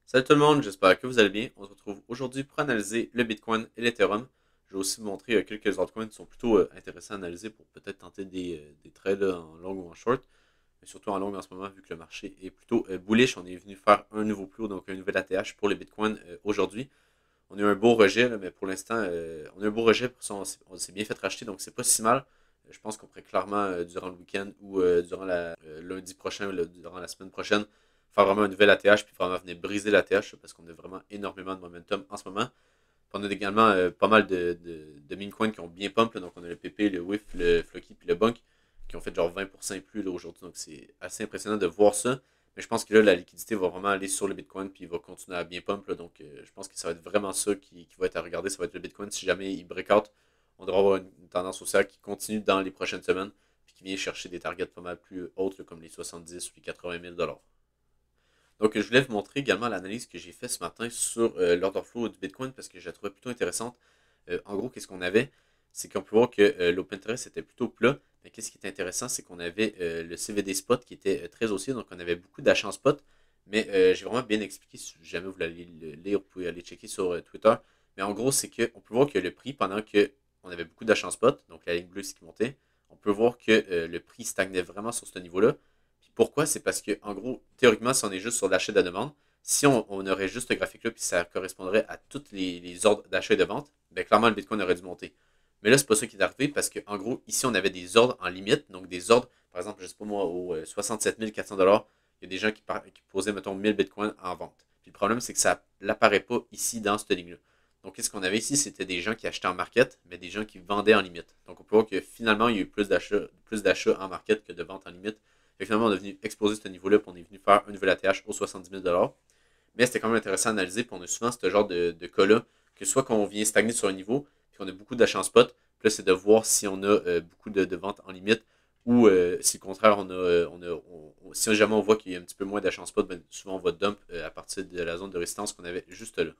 Salut tout le monde, j'espère que vous allez bien. On se retrouve aujourd'hui pour analyser le Bitcoin et l'Ethereum. Je vais aussi vous montrer quelques altcoins qui sont plutôt intéressants à analyser pour peut-être tenter des trades en long ou en short, mais surtout en long en ce moment vu que le marché est plutôt bullish. On est venu faire un nouveau plus haut, donc un nouvel ATH pour les Bitcoins aujourd'hui. On a eu un beau rejet, là, mais pour l'instant, on a eu un beau rejet, pour ça on s'est bien fait racheter, donc c'est pas si mal. Je pense qu'on pourrait clairement, durant le week-end ou durant lundi prochain ou durant la semaine prochaine, faire vraiment un nouvel ATH puis vraiment venir briser l'ATH parce qu'on a vraiment énormément de momentum en ce moment. Puis on a également pas mal de meme coins qui ont bien pump, là, donc on a le PP, le WIF, le Flocky puis le Bunk qui ont fait genre 20% et plus aujourd'hui, donc c'est assez impressionnant de voir ça. Mais je pense que là, la liquidité va vraiment aller sur le Bitcoin puis il va continuer à bien pump. Là, donc, je pense que ça va être vraiment ça qui va être à regarder. Ça va être le Bitcoin. Si jamais il break out, on devra avoir une tendance haussière qui continue dans les prochaines semaines puis qui vient chercher des targets pas mal plus hautes là, comme les 70 ou les 80 000 dollars. Donc, je voulais vous montrer également l'analyse que j'ai faite ce matin sur l'order flow du Bitcoin parce que je la trouvais plutôt intéressante. En gros, qu'est-ce qu'on avait? C'est qu'on peut voir que l'open interest était plutôt plat. Mais qu'est-ce qui est intéressant, c'est qu'on avait le CVD spot qui était très haussier, donc on avait beaucoup d'achats en spot. Mais j'ai vraiment bien expliqué, si jamais vous voulez le lire, vous pouvez aller checker sur Twitter. Mais en gros, c'est qu'on peut voir que le prix, pendant qu'on avait beaucoup d'achats en spot, donc la ligne bleue, c'est qui montait, on peut voir que le prix stagnait vraiment sur ce niveau-là. Puis pourquoi? C'est parce que, en gros, théoriquement, si on est juste sur l'achat et la demande, si on aurait juste ce graphique-là, puis ça correspondrait à tous les ordres d'achat et de vente, bien clairement, le Bitcoin aurait dû monter. Mais là, c'est pas ça qui est arrivé parce qu'en gros, ici, on avait des ordres en limite. Donc, des ordres, par exemple, je sais pas moi, au 67 400 $, il y a des gens qui posaient, mettons, 1000 bitcoins en vente. Puis le problème, c'est que ça n'apparaît pas ici dans cette ligne-là. Donc, qu'est-ce qu'on avait ici? C'était des gens qui achetaient en market, mais des gens qui vendaient en limite. Donc, on peut voir que finalement, il y a eu plus d'achats en market que de ventes en limite. Et finalement, on est venu exploser ce niveau-là, puis on est venu faire un nouvel ATH aux 70 000 $. Mais c'était quand même intéressant à analyser, puis on a souvent ce genre de cas-là, que soit qu'on vient stagner sur un niveau, puis qu'on a beaucoup d'achats en spot, puis là, c'est de voir si on a beaucoup de ventes en limite, ou si au contraire, si jamais on voit qu'il y a un petit peu moins d'achats en spot, ben, souvent on va dump à partir de la zone de résistance qu'on avait juste là.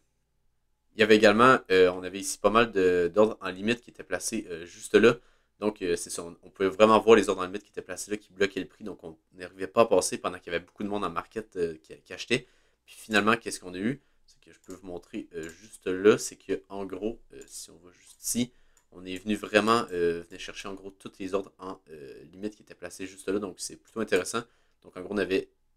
Il y avait également, on avait ici pas mal d'ordres en limite qui étaient placés juste là. Donc, c'est ça, on pouvait vraiment voir les ordres en limite qui étaient placés là, qui bloquaient le prix. Donc, on n'arrivait pas à passer pendant qu'il y avait beaucoup de monde en market qui achetait. Puis finalement, qu'est-ce qu'on a eu? C'est que je peux vous montrer juste là. C'est que en gros, si on va juste ici, on est venu vraiment venir chercher en gros tous les ordres en limite qui étaient placés juste là. Donc, c'est plutôt intéressant. Donc, en gros,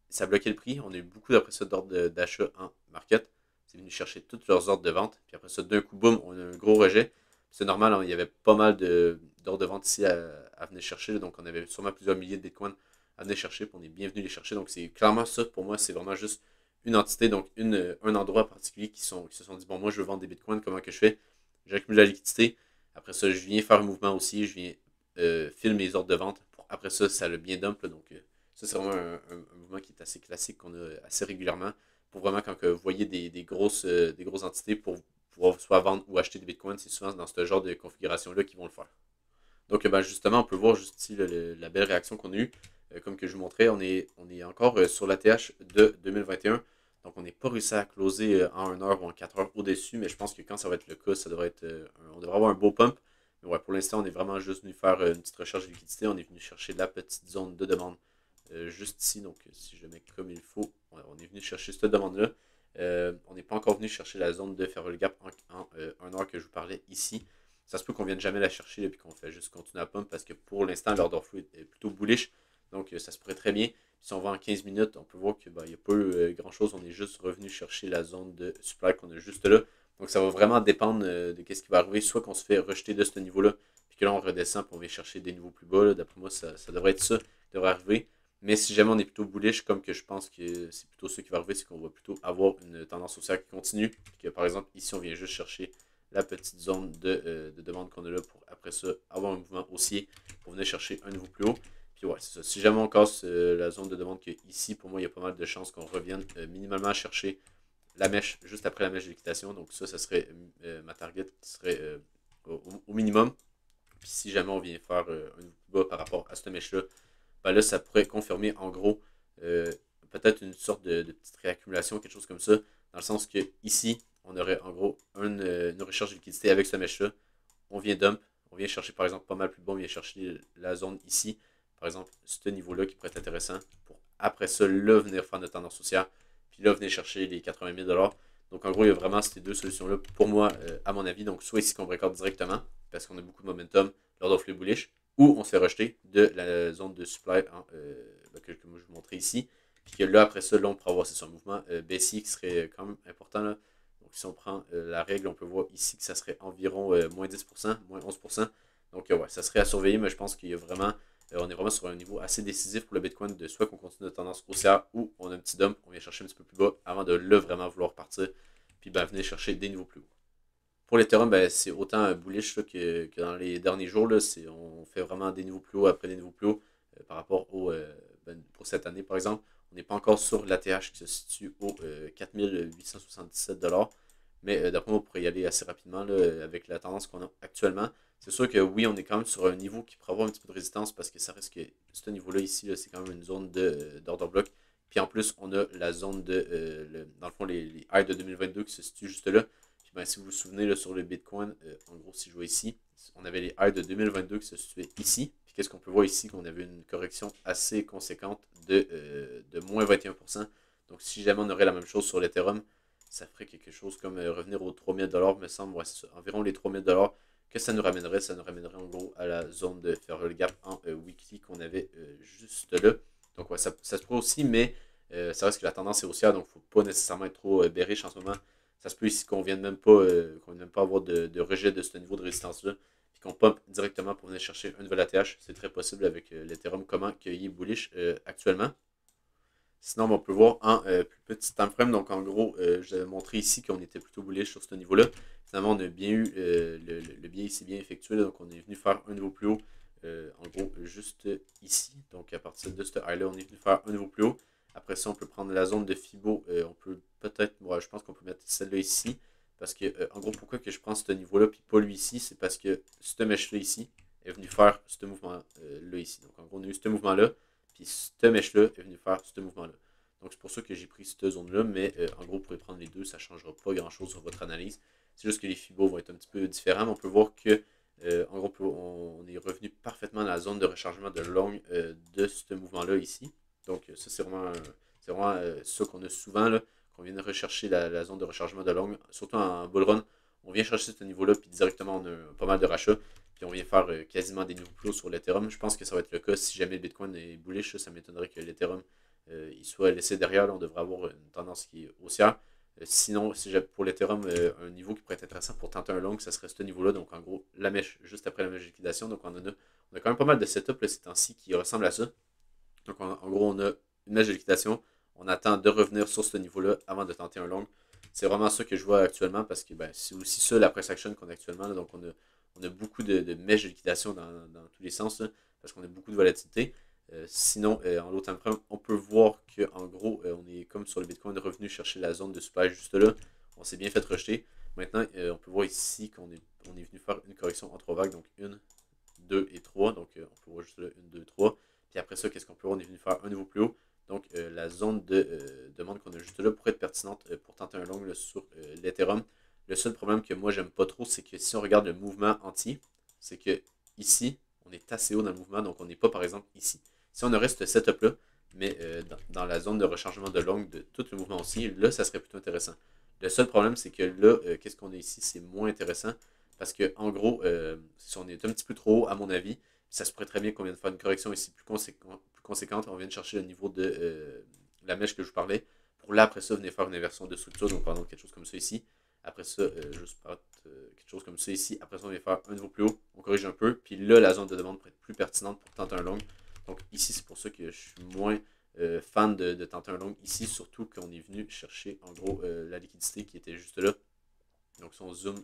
ça bloquait le prix. On a eu beaucoup d'après ça d'ordres d'achat en market. C'est venu chercher toutes leurs ordres de vente. Puis après ça, d'un coup, boum, on a un gros rejet. C'est normal, hein, il y avait pas mal d'ordres de vente ici à venir chercher. Là, donc on avait sûrement plusieurs milliers de bitcoins à venir chercher. Puis on est bien venu les chercher. Donc c'est clairement ça, pour moi, c'est vraiment juste une entité, donc un endroit particulier qui se sont dit, bon, moi je veux vendre des bitcoins, comment que je fais? J'accumule la liquidité. Après ça, je viens faire un mouvement aussi. Je viens filmer mes ordres de vente. Après ça, ça le bien dump. Là, donc ça, c'est vraiment un mouvement qui est assez classique, qu'on a assez régulièrement pour vraiment quand vous voyez des grosses entités pour pouvoir soit vendre ou acheter des bitcoins, c'est souvent dans ce genre de configuration-là qu'ils vont le faire. Donc ben, justement, on peut voir juste ici la belle réaction qu'on a eue. Comme que je vous montrais, on est encore sur l'ATH de 2021. Donc on n'est pas réussi à closer en 1 heure ou en 4 heures au-dessus, mais je pense que quand ça va être le cas, ça devrait être. On devrait avoir un beau pump. Mais ouais, pour l'instant, on est vraiment juste venu faire une petite recherche de liquidité. On est venu chercher la petite zone de demande juste ici. Donc, si je mets comme il faut, on est venu chercher cette demande-là. On n'est pas encore venu chercher la zone de faire le gap en 1 heure que je vous parlais ici. Ça se peut qu'on vienne jamais la chercher et qu'on fait juste continuer à pump parce que pour l'instant, l'order flow est plutôt bullish. Donc, ça se pourrait très bien. Puis, si on va en 15 minutes, on peut voir qu'il n'y a pas eu grand-chose. On est juste revenu chercher la zone de supply qu'on a juste là. Donc, ça va vraiment dépendre de ce qui va arriver. Soit qu'on se fait rejeter de ce niveau-là, puis que là, on redescend et on va chercher des niveaux plus bas. D'après moi, ça devrait être ça qui devrait arriver. Mais si jamais on est plutôt bullish, comme que je pense que c'est plutôt ce qui va arriver, c'est qu'on va plutôt avoir une tendance haussière qui continue. Puis que par exemple, ici, on vient juste chercher la petite zone de demande qu'on a là pour après ça avoir un mouvement haussier pour venir chercher un nouveau plus haut. Puis ouais, c'est ça. Si jamais on casse la zone de demande que ici, pour moi, il y a pas mal de chances qu'on revienne minimalement chercher la mèche juste après la mèche de liquidation. Donc ça serait ma target qui serait au minimum. Puis si jamais on vient faire un nouveau plus bas par rapport à cette mèche-là, ben là, ça pourrait confirmer en gros euh, peut-être une sorte de petite réaccumulation, quelque chose comme ça, dans le sens que ici, on aurait en gros une recherche de liquidité avec ce mesh-là. On vient dump, on vient chercher par exemple pas mal plus bas, on vient chercher la zone ici, par exemple, ce niveau-là qui pourrait être intéressant pour après ça, là, venir faire notre tendance haussière. puis là, venez chercher les 80 000 $. Donc en gros, il y a vraiment ces deux solutions-là pour moi, à mon avis. Donc soit ici qu'on breakout directement, parce qu'on a beaucoup de momentum lors of le bullish, ou on se fait rejeter de la zone de supply que je vous montrais ici. Puis que là, après ça, là, on pourra voir c'est un mouvement baissier qui serait quand même important. Là. Donc si on prend la règle, on peut voir ici que ça serait environ moins 10%, moins 11%. Donc ouais, ça serait à surveiller, mais je pense qu'il y a vraiment, on est vraiment sur un niveau assez décisif pour le Bitcoin de soit qu'on continue notre tendance haussière ou on a un petit dump, on vient chercher un petit peu plus bas avant de là vraiment vouloir partir, puis ben, venir chercher des niveaux plus hauts. Pour l'Ethereum, ben, c'est autant bullish là, que dans les derniers jours. Là, on fait vraiment des niveaux plus hauts après des niveaux plus hauts par rapport pour cette année, par exemple. On n'est pas encore sur l'ATH qui se situe au 4877 $. Mais d'après moi, on pourrait y aller assez rapidement là, avec la tendance qu'on a actuellement. C'est sûr que oui, on est quand même sur un niveau qui pourrait avoir un petit peu de résistance parce que ça reste que ce niveau-là ici, c'est quand même une zone d'order block. Puis en plus, on a la zone dans le fond, les highs de 2022 qui se situent juste là. Puis ben, si vous vous souvenez là, sur le Bitcoin, en gros, si je vois ici, on avait les highs de 2022 qui se situaient ici. Puis qu'est-ce qu'on peut voir ici? Qu'on avait une correction assez conséquente de moins 21%. Donc si jamais on aurait la même chose sur l'Ethereum, ça ferait quelque chose comme revenir aux 3000 $, me semble, ouais, c'est ça, environ les 3000 $. Que ça nous ramènerait? Ça nous ramènerait en gros à la zone de faire le gap en weekly qu'on avait juste là. Donc ouais, ça se pourrait aussi, mais ça reste que la tendance est haussière, donc il ne faut pas nécessairement être trop bearish en ce moment. Ça se peut ici qu'on ne vienne même pas avoir de rejet de ce niveau de résistance-là, puis qu'on pump directement pour venir chercher un nouvel ATH. C'est très possible avec l'Ethereum, comment il est bullish actuellement. Sinon, on peut voir en plus petit time frame. Donc, en gros, je vous avais montré ici qu'on était plutôt bullish sur ce niveau-là. Finalement, on a bien eu le biais ici bien effectué. Là, donc, on est venu faire un niveau plus haut. En gros, juste ici. Donc, à partir de ce high-là, on est venu faire un niveau plus haut. Après ça, on peut prendre la zone de Fibo. On peut peut-être, ouais, je pense qu'on peut mettre celle-là ici. Parce que, en gros, pourquoi que je prends ce niveau-là puis pas lui ici, c'est parce que ce mèche-là ici est venu faire ce mouvement-là ici. Donc, en gros, on a eu ce mouvement-là. Puis cette mèche-là est venue faire ce mouvement-là. Donc c'est pour ça que j'ai pris cette zone-là, mais en gros, vous pouvez prendre les deux, ça ne changera pas grand-chose sur votre analyse. C'est juste que les fibos vont être un petit peu différents, mais on peut voir que, en gros, on est revenu parfaitement dans la zone de rechargement de long de ce mouvement-là ici. Donc ça, c'est vraiment ça qu'on a souvent, là, qu'on vient de rechercher la zone de rechargement de long, surtout en bull run. On vient chercher ce niveau-là, puis directement, on a pas mal de rachats. Puis on vient faire quasiment des nouveaux plus hauts sur l'Ethereum. Je pense que ça va être le cas si jamais le Bitcoin est bullish. Ça m'étonnerait que l'Ethereum il soit laissé derrière. Là, on devrait avoir une tendance qui est haussière. Sinon, si j'ai pour l'Ethereum un niveau qui pourrait être intéressant pour tenter un long, ça serait ce niveau-là. Donc en gros, la mèche juste après la mèche de liquidation. Donc on a quand même pas mal de setup là, ces temps-ci qui ressemblent à ça. Donc en gros, on a une mèche de liquidation. On attend de revenir sur ce niveau-là avant de tenter un long. C'est vraiment ça que je vois actuellement parce que ben, c'est aussi ça la price action qu'on a actuellement. Là. Donc on a beaucoup de mèches de liquidation dans tous les sens là, parce qu'on a beaucoup de volatilité. Sinon, en low time frame, on peut voir qu'en gros, on est comme sur le Bitcoin revenu chercher la zone de supply juste là. On s'est bien fait rejeter. Maintenant, on peut voir ici qu'on est venu faire une correction en trois vagues. Donc 1, 2 et 3. Donc on peut voir juste là 1, 2, 3. Puis après ça, qu'est-ce qu'on peut voir? On est venu faire un niveau plus haut. Donc la zone de demande qu'on a juste là pourrait être pertinente pour tenter un long là, sur l'Ethereum. Le seul problème que moi j'aime pas trop, c'est que si on regarde le mouvement entier, c'est que ici, on est assez haut dans le mouvement, donc on n'est pas par exemple ici. Si on aurait ce setup-là, mais dans la zone de rechargement de longue de tout le mouvement aussi, là, ça serait plutôt intéressant. Le seul problème, c'est que là, qu'est-ce qu'on a ici, c'est moins intéressant. Parce que en gros, si on est un petit peu trop haut, à mon avis, ça se pourrait très bien qu'on vienne faire une correction ici plus conséquente. On vient de chercher le niveau de la mèche que je vous parlais. Pour là, après ça, venir faire une inversion de structure. Donc, par exemple, quelque chose comme ça ici. Après ça, juste quelque chose comme ça ici. Après ça, on vient faire un niveau plus haut. On corrige un peu. Puis là, la zone de demande pourrait être plus pertinente pour tenter un long. Donc ici, c'est pour ça que je suis moins fan de tenter un long ici. Surtout qu'on est venu chercher, en gros, la liquidité qui était juste là. Donc si on zoome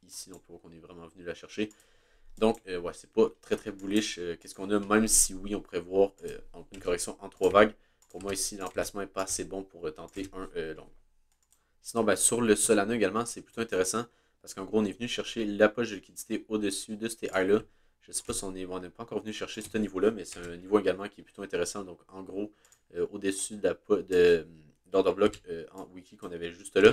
ici, on peut voir qu'on est vraiment venu la chercher. Donc, ouais, c'est pas très très bullish. Qu'est-ce qu'on a? Même si oui, on pourrait voir une correction en trois vagues. Pour moi, ici, l'emplacement n'est pas assez bon pour tenter un long. Sinon, ben, sur le Solana également, c'est plutôt intéressant parce qu'en gros, on est venu chercher la poche de liquidité au-dessus de ces highs-là. Je ne sais pas si on n'est pas encore venu chercher ce niveau-là, mais c'est un niveau également qui est plutôt intéressant. Donc, en gros, au-dessus de l'order block en wiki qu'on avait juste là.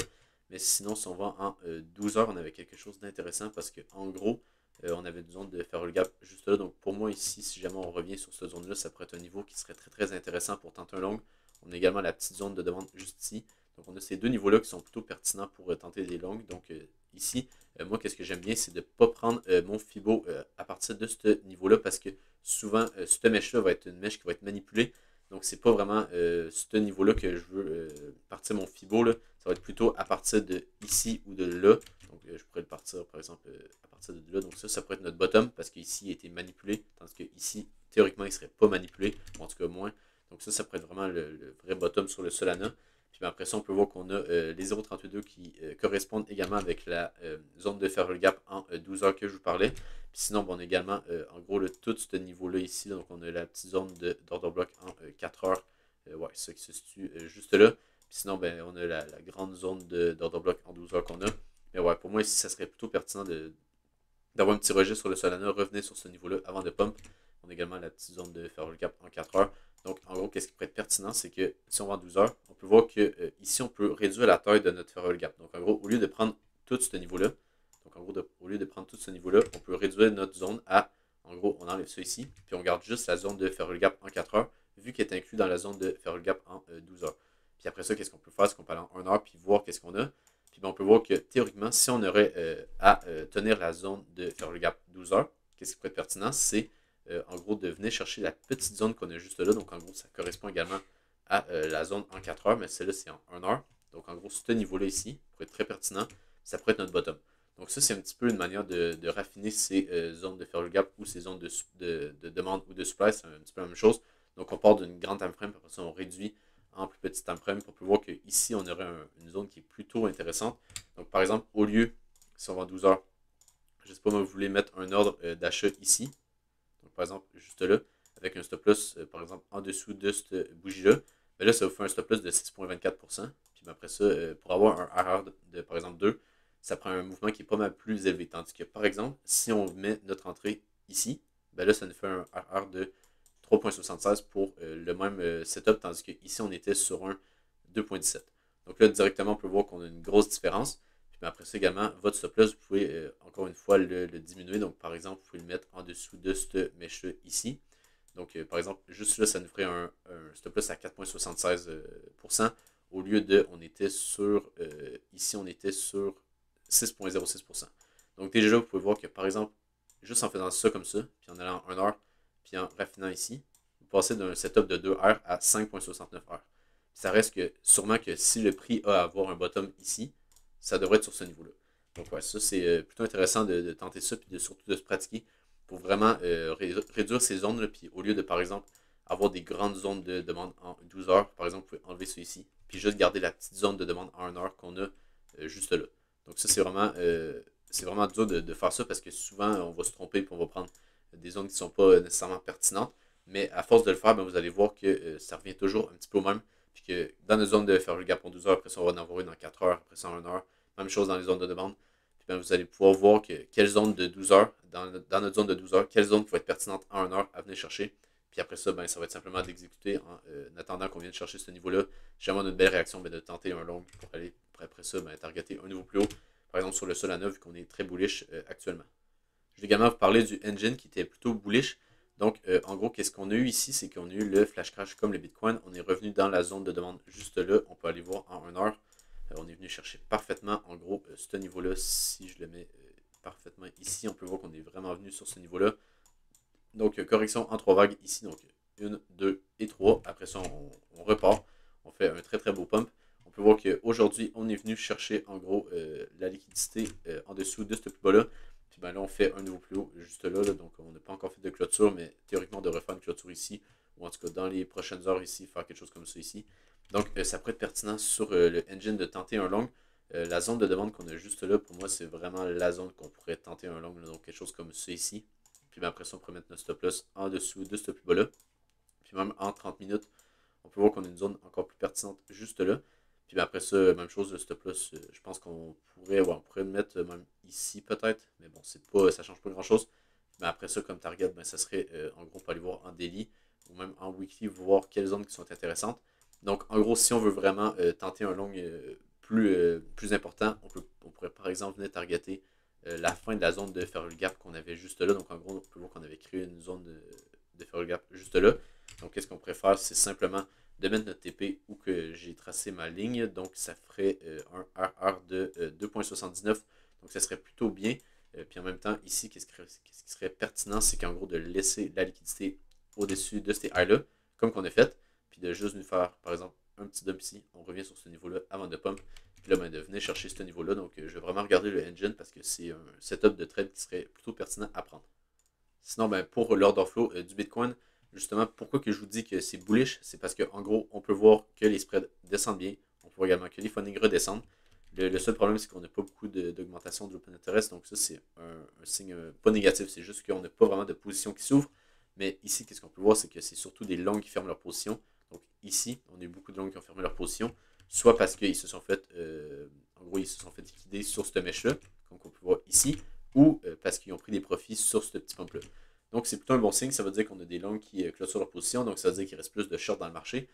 Mais sinon, si on va en 12 heures, on avait quelque chose d'intéressant parce qu'en gros, on avait besoin de faire le gap juste là. Donc, pour moi, ici, si jamais on revient sur cette zone-là, ça pourrait être un niveau qui serait très très intéressant pour tenter un long. On a également la petite zone de demande juste ici. Donc on a ces deux niveaux-là qui sont plutôt pertinents pour tenter des longues. Donc ici, moi, qu'est-ce que j'aime bien, c'est de ne pas prendre mon Fibo à partir de ce niveau-là parce que souvent, cette mèche-là va être une mèche qui va être manipulée. Donc, c'est pas vraiment ce niveau-là que je veux partir mon Fibo. Là. Ça va être plutôt à partir de ici ou de là. Donc, je pourrais le partir, par exemple, à partir de là. Donc, ça pourrait être notre bottom parce qu'ici, il a été manipulé. Tandis que ici, théoriquement, il ne serait pas manipulé. Ou en tout cas, moins. Donc, ça pourrait être vraiment le vrai bottom sur le Solana. Puis après ça, on peut voir qu'on a les 0,32 qui correspondent également avec la zone de Ferrell Gap en 12 heures que je vous parlais. Puis sinon, on a également, en gros, tout ce niveau-là ici. Donc, on a la petite zone d'order block en 4 heures. Ouais, c'est ça qui se situe juste là. Puis sinon, on a la grande zone d'order block en 12 heures qu'on a. Mais ouais, pour moi, ici, ça serait plutôt pertinent d'avoir un petit registre sur le Solana. Revenez sur ce niveau-là avant de pump. On a également la petite zone de Ferrell Gap en 4 heures. Donc, en gros, qu'est-ce qui pourrait être pertinent, c'est que si on va en 12 heures, on peut voir que ici, on peut réduire la taille de notre Ferrell Gap. Donc, en gros, au lieu de prendre tout ce niveau-là, donc en gros, au lieu de prendre tout ce niveau-là, on peut réduire notre zone à, en gros, on enlève ça ici, puis on garde juste la zone de Ferrell Gap en 4 heures, vu qu'elle est inclue dans la zone de Ferrell Gap en 12 heures. Puis après ça, qu'est-ce qu'on peut faire, c'est qu'on peut aller en 1 heure, puis voir qu'est-ce qu'on a. Puis on peut voir que théoriquement, si on aurait à tenir la zone de Ferrell Gap 12 heures, qu'est-ce qui pourrait être pertinent, c'est en gros, de venir chercher la petite zone qu'on a juste là. Donc, en gros, ça correspond également à la zone en 4 heures, mais celle-là, c'est en 1 heure. Donc, en gros, ce niveau-là ici pourrait être très pertinent. Ça pourrait être notre bottom. Donc, ça, c'est un petit peu une manière de raffiner ces zones de Ferrell Gap ou ces zones de demande ou de supply. C'est un petit peu la même chose. Donc, on part d'une grande time frame, puis après ça, on réduit en plus petite time frame pour pouvoir qu'ici, on aurait une zone qui est plutôt intéressante. Donc, par exemple, au lieu, si on va 12 heures, je ne sais pas, moi, vous voulez mettre un ordre d'achat ici. Donc, par exemple, juste là, avec un stop loss, par exemple, en dessous de cette bougie-là, ben là, ça vous fait un stop loss de 6,24%. Puis après ça, pour avoir un RR par exemple, 2, ça prend un mouvement qui est pas mal plus élevé. Tandis que, par exemple, si on met notre entrée ici, ben là, ça nous fait un RR de 3,76 pour le même setup, tandis qu'ici, on était sur un 2,17. Donc là, directement, on peut voir qu'on a une grosse différence. Mais après ça également, votre stop loss, vous pouvez encore une fois le diminuer. Donc, par exemple, vous pouvez le mettre en dessous de cette mèche-là ici. Donc, par exemple, juste là, ça nous ferait un stop loss à 4,76%. Au lieu de, on était sur, ici, on était sur 6,06%. Donc, déjà, vous pouvez voir que, par exemple, juste en faisant ça comme ça, puis en allant en 1 heure, puis en raffinant ici, vous passez d'un setup de 2 heures à 5,69 heures. Ça reste que, sûrement que si le prix a à avoir un bottom ici, ça devrait être sur ce niveau-là. Donc, ouais, ça, c'est plutôt intéressant de tenter ça, puis surtout de se pratiquer pour vraiment réduire ces zones-là. Puis au lieu de, par exemple, avoir des grandes zones de demande en 12 heures, par exemple, vous pouvez enlever ça ici, puis juste garder la petite zone de demande en 1 heure qu'on a juste là. Donc, ça, c'est vraiment dur de faire ça parce que souvent, on va se tromper, puis on va prendre des zones qui ne sont pas nécessairement pertinentes. Mais à force de le faire, ben, vous allez voir que ça revient toujours un petit peu au même. Puis que dans nos zones de faire le gap en 12 heures, après ça, on va en avoir une en 4 heures, après ça en 1 heure. Même chose dans les zones de demande. Puis ben, vous allez pouvoir voir que quelle zone de 12 heures, dans notre zone de 12 heures, quelle zone va être pertinente en 1 heure à venir chercher. Puis après ça, ben, ça va être simplement d'exécuter en attendant qu'on vienne chercher ce niveau-là. Si jamais on a une belle réaction, ben, de tenter un long pour aller après ça, ben, targeter un niveau plus haut. Par exemple, sur le Solana, vu qu'on est très bullish actuellement. Je vais également vous parler du engine qui était plutôt bullish. Donc, en gros, qu'est-ce qu'on a eu ici? C'est qu'on a eu le flash crash comme le Bitcoin. On est revenu dans la zone de demande juste là. On peut aller voir en 1 heure. On est venu chercher parfaitement, en gros, ce niveau-là. Si je le mets parfaitement ici, on peut voir qu'on est vraiment venu sur ce niveau-là. Donc, correction en 3 vagues ici. Donc, 1, 2 et 3. Après ça, on repart. On fait un très très beau pump. On peut voir qu'aujourd'hui, on est venu chercher, en gros, la liquidité en dessous de ce plus bas-là. Puis ben là, on fait un nouveau plus haut juste là, donc on n'a pas encore fait de clôture, mais théoriquement, on devrait faire une clôture ici, ou en tout cas dans les prochaines heures ici, faire quelque chose comme ça ici. Donc ça pourrait être pertinent sur le engine de tenter un long. La zone de demande qu'on a juste là, pour moi, c'est vraiment la zone qu'on pourrait tenter un long, donc quelque chose comme ça ici. Puis ben, après ça, on pourrait mettre notre stop loss en dessous de ce plus bas-là. Puis même en 30 minutes, on peut voir qu'on a une zone encore plus pertinente juste là. Puis ben après ça, même chose, le stop loss, je pense qu'on pourrait, on pourrait le mettre même ici peut-être. Mais bon, ça change pas grand-chose. Mais après ça, comme target, ben, ça serait en gros pour aller voir en daily ou même en weekly, voir quelles zones qui sont intéressantes. Donc en gros, si on veut vraiment tenter un long plus important, on pourrait par exemple venir targeter la fin de la zone de Ferrell Gap qu'on avait juste là. Donc en gros, on peut voir qu'on avait créé une zone de Ferrell Gap juste là. Donc qu'est-ce qu'on pourrait faire? C'est simplement de mettre notre TP où que j'ai tracé ma ligne. Donc, ça ferait un RR de 2,79. Donc, ça serait plutôt bien. Puis en même temps, ici, qu'est-ce qui serait pertinent, c'est qu'en gros, de laisser la liquidité au-dessus de ces highs-là, comme qu'on a fait, puis de juste nous faire, par exemple, un petit dump ici. On revient sur ce niveau-là avant de pump. Puis là, ben, de venir chercher ce niveau-là. Donc, je vais vraiment regarder le engine parce que c'est un setup de trade qui serait plutôt pertinent à prendre. Sinon, ben, pour l'order flow du Bitcoin, justement, pourquoi que je vous dis que c'est bullish, c'est parce qu'en gros, on peut voir que les spreads descendent bien. On peut voir également que les funding redescendent. Le seul problème, c'est qu'on n'a pas beaucoup d'augmentation de l'open interest. Donc ça, c'est un signe pas négatif. C'est juste qu'on n'a pas vraiment de position qui s'ouvre. Mais ici, qu'est-ce qu'on peut voir, c'est que c'est surtout des longs qui ferment leur position. Donc ici, on a eu beaucoup de longs qui ont fermé leur position. Soit parce qu'ils se sont fait, en gros, ils se sont fait liquider sur cette mèche-là, comme on peut voir ici, ou parce qu'ils ont pris des profits sur ce petit pump-là. Donc c'est plutôt un bon signe. Ça veut dire qu'on a des longs qui clôturent leur position. Donc ça veut dire qu'il reste plus de short dans le marché.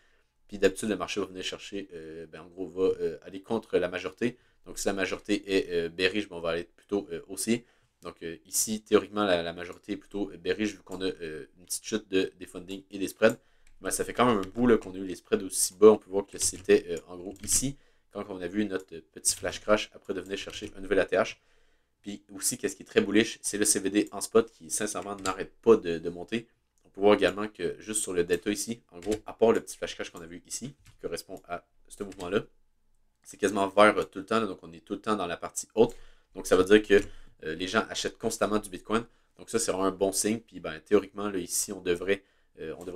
Puis d'habitude, le marché va venir chercher, ben, en gros, va aller contre la majorité. Donc si la majorité est bearish, ben, on va aller plutôt haussier. Donc ici, théoriquement, la majorité est plutôt bearish vu qu'on a une petite chute des funding et des spreads. Ben, ça fait quand même un bout qu'on a eu les spreads aussi bas. On peut voir que c'était en gros ici, quand on a vu notre petit flash crash après de venir chercher un nouvel ATH. Puis aussi, qu'est-ce qui est très bullish, c'est le CVD en spot qui, sincèrement, n'arrête pas de monter. On peut voir également que juste sur le delta ici, en gros, à part le petit flash crash qu'on a vu ici, qui correspond à ce mouvement-là, c'est quasiment vert tout le temps. Là, donc, on est tout le temps dans la partie haute. Donc, ça veut dire que les gens achètent constamment du Bitcoin. Donc, ça, c'est vraiment un bon signe. Puis, ben, théoriquement, là, ici, on devrait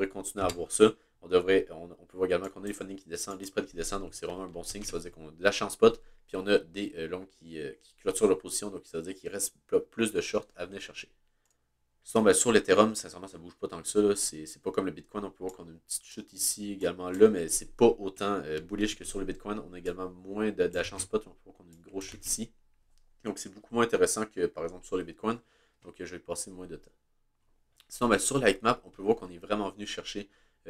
continuer à avoir ça. On peut voir également qu'on a les funding qui descendent, les spreads qui descendent. Donc, c'est vraiment un bon signe. Ça veut dire qu'on a de la chance spot. Puis, on a des longs qui clôturent leur position. Donc, ça veut dire qu'il reste plus de short à venir chercher. Sinon, ben, sur l'Ethereum, sincèrement, ça ne bouge pas tant que ça. C'est pas comme le Bitcoin. On peut voir qu'on a une petite chute ici également là, mais c'est pas autant bullish que sur le Bitcoin. On a également moins d'achat spot. On peut voir qu'on a une grosse chute ici. Donc, c'est beaucoup moins intéressant que, par exemple, sur le Bitcoin. Donc, je vais passer moins de temps. Sinon, ben, sur la Lightmap, on peut voir qu'on est vraiment venu chercher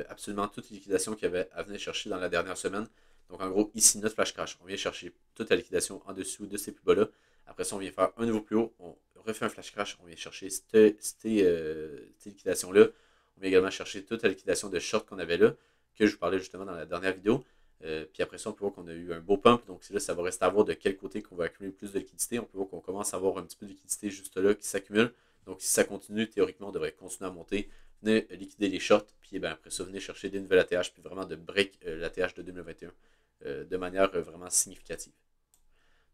absolument toutes les liquidations qu'il y avait à venir chercher dans la dernière semaine. Donc, en gros, ici, notre flash crash, on vient chercher toute la liquidation en dessous de ces plus bas-là. Après ça, on vient faire un nouveau plus haut. On refait un flash crash. On vient chercher ces liquidations-là. On vient également chercher toute la liquidation de short qu'on avait là, que je vous parlais justement dans la dernière vidéo. Puis après ça, on peut voir qu'on a eu un beau pump. Donc, c'est là, ça va rester à voir de quel côté qu'on va accumuler plus de liquidité. On peut voir qu'on commence à avoir un petit peu de liquidité juste là qui s'accumule. Donc, si ça continue, théoriquement, on devrait continuer à monter, venir liquider les shorts, puis ben, après ça, venir chercher des nouvelles ATH, puis vraiment de break l'ATH de 2021 de manière vraiment significative.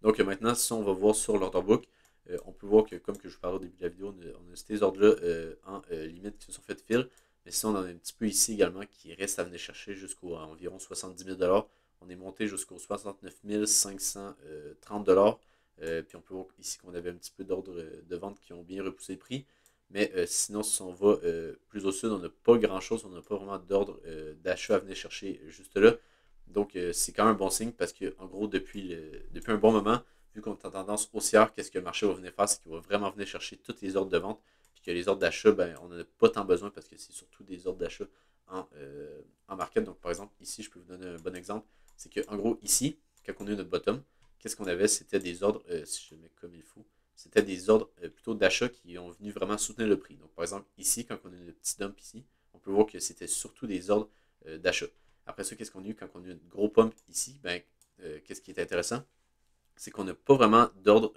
Donc, maintenant, si on va voir sur l'order book, on peut voir que, comme que je vous parlais au début de la vidéo, on a ces ordres-là en limite qui se sont fait fill. Mais si on en a un petit peu ici également qui reste à venir chercher jusqu'à environ 70 000 $. On est monté jusqu'aux 69 530 $. Puis on peut voir ici qu'on avait un petit peu d'ordres de vente qui ont bien repoussé le prix. Mais sinon, si on va plus au sud, on n'a pas grand-chose. On n'a pas vraiment d'ordre d'achat à venir chercher juste là. Donc, c'est quand même un bon signe parce qu'en gros, depuis un bon moment, vu qu'on est en tendance haussière, qu'est-ce que le marché va venir faire? C'est qu'il va vraiment venir chercher tous les ordres de vente. Puis que les ordres d'achat, ben, on n'en a pas tant besoin parce que c'est surtout des ordres d'achat en market. Donc, par exemple, ici, je peux vous donner un bon exemple. C'est qu'en gros, ici, quand on a eu notre bottom, qu'est-ce qu'on avait? C'était des ordres, si je mets comme il faut, c'était des ordres plutôt d'achat qui ont venu vraiment soutenir le prix. Donc, par exemple, ici, quand on a eu le petit dump ici, on peut voir que c'était surtout des ordres d'achat. Après ça, qu'est-ce qu'on a eu quand on a eu un gros pump ici? Ben, qu'est-ce qui est intéressant? C'est qu'on n'a pas vraiment d'ordre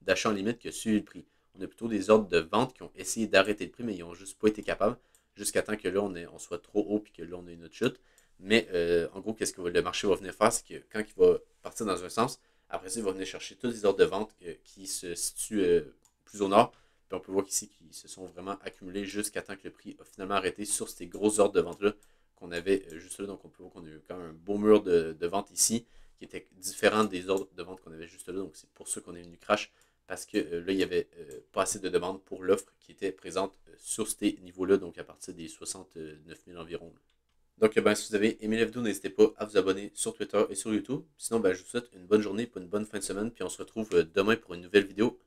d'achat en limite qui a suivi le prix. On a plutôt des ordres de vente qui ont essayé d'arrêter le prix, mais ils n'ont juste pas été capables, jusqu'à temps que là, on soit trop haut et que là, on ait une autre chute. Mais en gros, qu'est-ce que le marché va venir faire? C'est que quand il va partir dans un sens, après ça, il va venir chercher tous les ordres de vente qui se situent plus au nord. Puis on peut voir qu'ici, qu'ils se sont vraiment accumulés jusqu'à temps que le prix a finalement arrêté sur ces gros ordres de vente-là qu'on avait juste là. Donc on peut voir qu'on a eu quand même un beau mur de vente ici qui était différent des ordres de vente qu'on avait juste là. Donc c'est pour ça qu'on est venu crash parce que là, il n'y avait pas assez de demande pour l'offre qui était présente sur ces niveaux-là, donc à partir des 69 000 environ. Donc, ben, si vous avez aimé la vidéo, n'hésitez pas à vous abonner sur Twitter et sur YouTube. Sinon, ben, je vous souhaite une bonne journée, pour une bonne fin de semaine, puis on se retrouve demain pour une nouvelle vidéo.